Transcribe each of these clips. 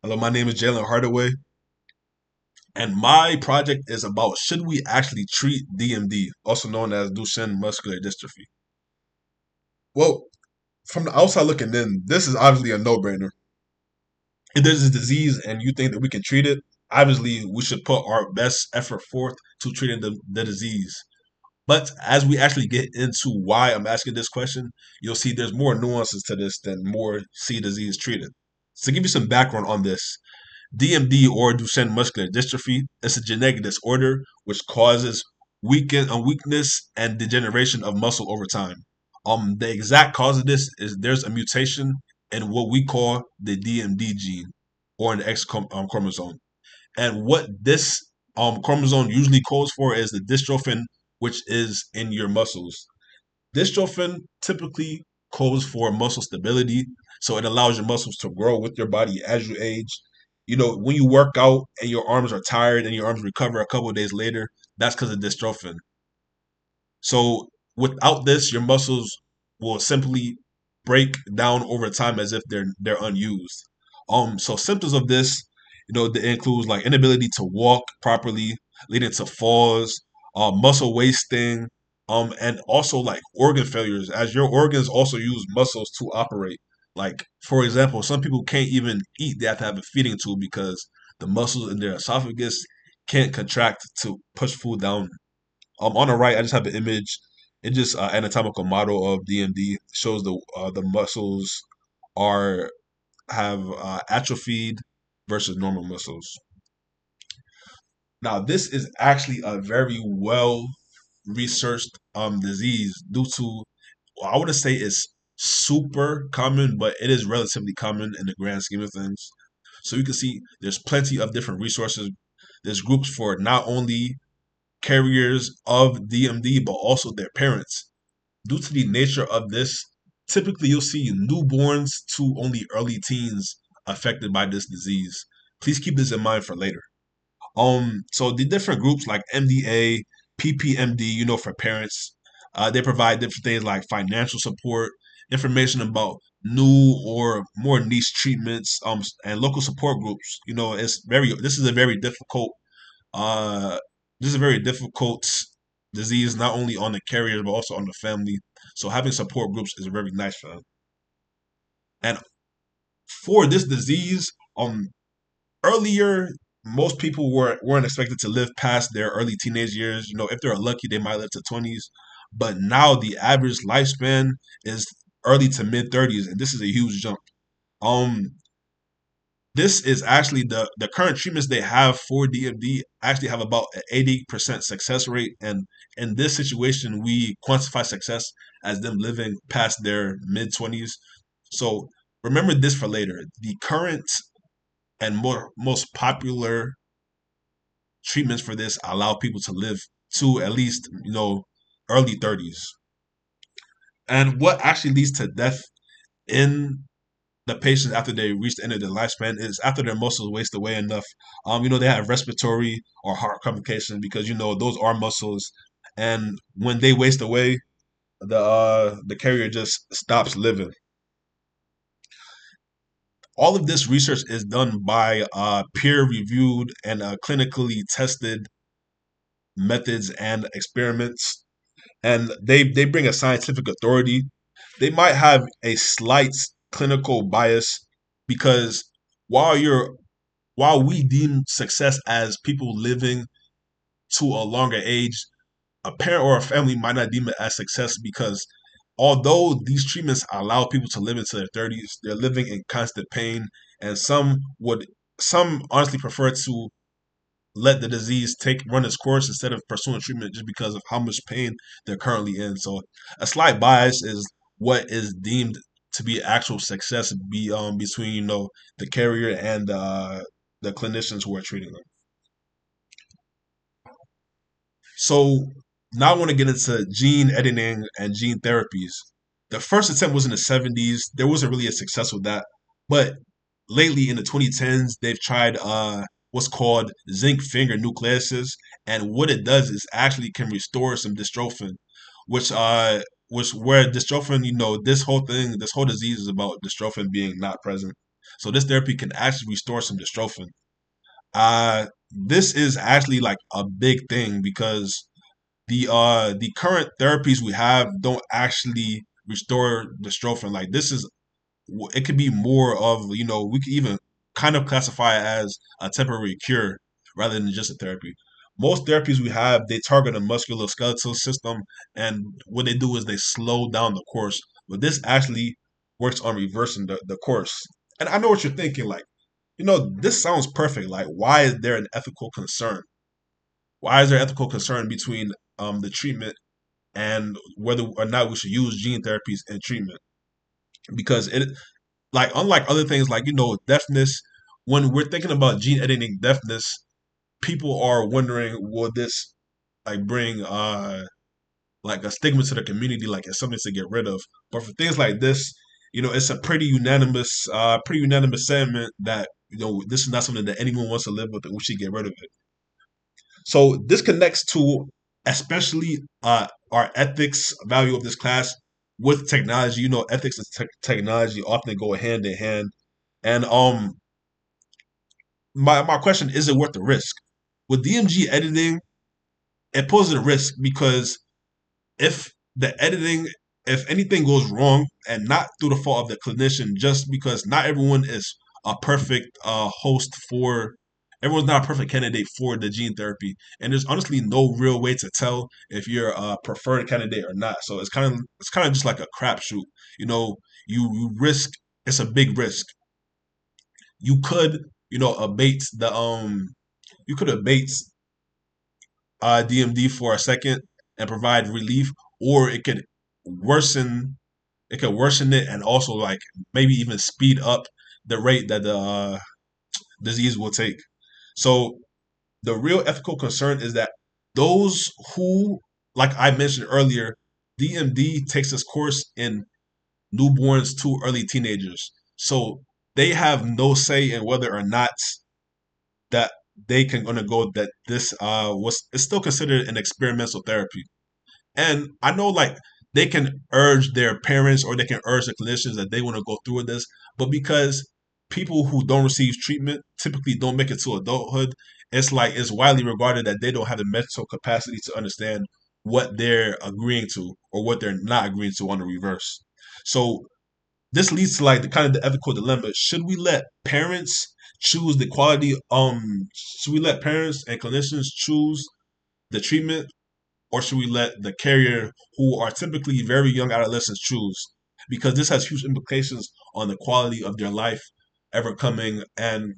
Hello, my name is Jalen Hardaway, and my project is about should we actually treat DMD, also known as Duchenne muscular dystrophy? Well, from the outside looking in, this is obviously a no-brainer. If there's a disease and you think that we can treat it, obviously we should put our best effort forth to treating the disease. But as we actually get into why I'm asking this question, you'll see there's more nuances to this than more C disease treated. So to give you some background on this, DMD or Duchenne muscular dystrophy is a genetic disorder which causes weakness and degeneration of muscle over time. The exact cause of this is there's a mutation in what we call the DMD gene or in the chromosome. And what this chromosome usually codes for is the dystrophin, which is in your muscles. Dystrophin typically codes for muscle stability, so it allows your muscles to grow with your body as you age. You know, when you work out and your arms are tired and your arms recover a couple of days later, that's because of dystrophin. So without this, your muscles will simply break down over time as if they're unused. So symptoms of this, that includes like inability to walk properly, leading to falls, muscle wasting, and also like organ failures, as your organs also use muscles to operate. Like for example, some people can't even eat; they have to have a feeding tube because the muscles in their esophagus can't contract to push food down. On the right, I just have an image. It just anatomical model of DMD shows the muscles are have atrophied versus normal muscles. Now, this is actually a very well researched disease due to, well, I wouldn't say it's super common, but it is relatively common in the grand scheme of things. So you can see there's plenty of different resources. There's groups for not only carriers of DMD, but also their parents. Due to the nature of this, typically you'll see newborns to only early teens affected by this disease. Please keep this in mind for later. So the different groups like MDA, PPMD, for parents, they provide different things like financial support, information about new or more niche treatments, and local support groups. This is a very difficult uh, this is a very difficult disease, not only on the carrier but also on the family. So having support groups is very nice for them. And for this disease, earlier most people weren't expected to live past their early teenage years. If they're lucky, they might live to 20s. But now the average lifespan is early to mid 30s, and this is a huge jump. Um, this is actually the current treatments they have for DMD actually have about an 80% success rate, and in this situation, we quantify success as them living past their mid 20s. So remember this for later. The current and most popular treatments for this allow people to live to at least early 30s. And what actually leads to death in the patients after they reach the end of their lifespan is after their muscles waste away enough. They have respiratory or heart complications because those are muscles, and when they waste away, the carrier just stops living. All of this research is done by peer-reviewed and clinically tested methods and experiments, and they bring a scientific authority. They might have a slight clinical bias because while you're while we deem success as people living to a longer age, a parent or a family might not deem it as success because although these treatments allow people to live into their 30s, they're living in constant pain, and some honestly prefer to let the disease take run its course instead of pursuing treatment just because of how much pain they're currently in. So a slight bias is what is deemed to be actual success between the carrier and the clinicians who are treating them. So now I want to get into gene editing and gene therapies. The first attempt was in the 70s. There wasn't really a success with that. But lately in the 2010s, they've tried what's called zinc finger nucleases. And what it does is actually can restore some dystrophin, which where dystrophin, this whole disease is about dystrophin being not present. So this therapy can actually restore some dystrophin. This is actually like a big thing because the current therapies we have don't actually restore dystrophin. Like this is it could be more of, we could even kind of classify it as a temporary cure rather than just a therapy. Most therapies we have, they target a musculoskeletal system, and what they do is they slow down the course. But this actually works on reversing the course. And I know what you're thinking, like, this sounds perfect. Like, why is there an ethical concern? Why is there ethical concern between the treatment and whether or not we should use gene therapies in treatment? Because it, like, unlike other things like deafness, when we're thinking about gene editing deafness, people are wondering, will this like bring like a stigma to the community, like it's something to get rid of? But for things like this, it's a pretty unanimous sentiment that this is not something that anyone wants to live with, and we should get rid of it. So this connects to especially our ethics value of this class with technology. Ethics and technology often go hand in hand. And my question, is it worth the risk? With DMG editing, it poses a risk because if the editing, if anything goes wrong, and not through the fault of the clinician, just because not everyone is a perfect host for, everyone's not a perfect candidate for the gene therapy, and there's honestly no real way to tell if you're a preferred candidate or not. So it's kind of just like a crapshoot. You risk. It's a big risk. You could abate the you could abate DMD for a second and provide relief, or worsen it could worsen it, and also like maybe even speed up the rate that the disease will take. So the real ethical concern is that those who, like I mentioned earlier, DMD takes its course in newborns to early teenagers. So they have no say in whether or not that they can undergo that this was is still considered an experimental therapy. And I know like they can urge their parents or they can urge the clinicians that they want to go through with this, but because people who don't receive treatment typically don't make it to adulthood, it's like it's widely regarded that they don't have the mental capacity to understand what they're agreeing to or what they're not agreeing to on the reverse. So this leads to like the kind of the ethical dilemma. Choose the quality should we let parents and clinicians choose the treatment, or should we let the carrier, who are typically very young adolescents, choose? Because this has huge implications on the quality of their life ever coming, and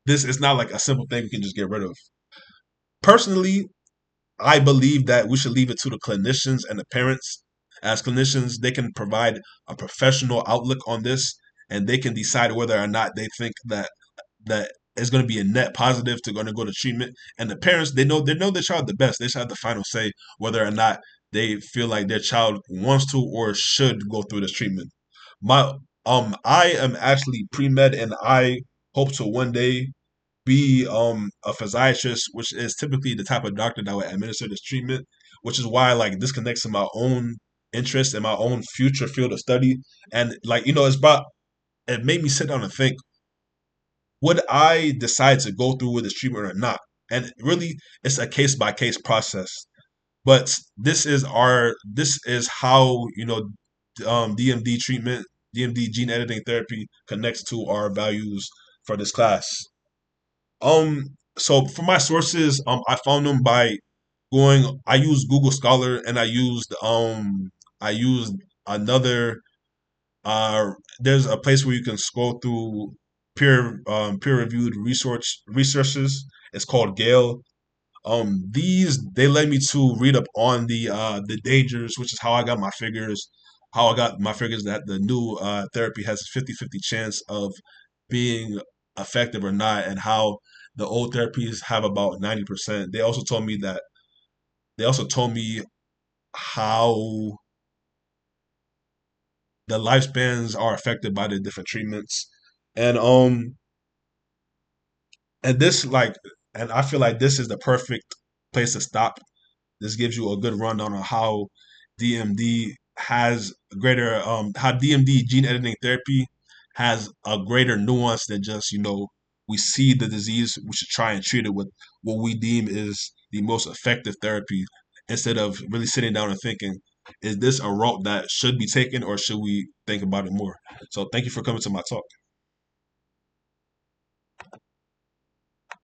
this is not like a simple thing we can just get rid of. Personally, I believe that we should leave it to the clinicians and the parents. As clinicians, they can provide a professional outlook on this, and they can decide whether or not they think that is going to be a net positive to going to go to treatment. And the parents, they know their child the best. They should have the final say whether or not they feel like their child wants to or should go through this treatment. My I am actually pre med, and I hope to one day be a physiatrist, which is typically the type of doctor that would administer this treatment, which is why like this connects to my own interest and my own future field of study. And like it's about, it made me sit down and think, would I decide to go through with this treatment or not? And really, it's a case by case process. But this is how DMD treatment, DMD gene editing therapy connects to our values for this class. So for my sources, I found them by going. I used Google Scholar, and I used another. There's a place where you can scroll through peer reviewed resources. It's called Gale. These they led me to read up on the dangers, which is how I got my figures. How I got my figures that the new therapy has a 50-50 chance of being effective or not, and how the old therapies have about 90%. They also told me how the lifespans are affected by the different treatments. And and this like and I feel like this is the perfect place to stop. This gives you a good rundown on how DMD has greater how DMD gene editing therapy has a greater nuance than just, we see the disease, we should try and treat it with what we deem is the most effective therapy, instead of really sitting down and thinking, is this a route that should be taken, or should we think about it more? So thank you for coming to my talk.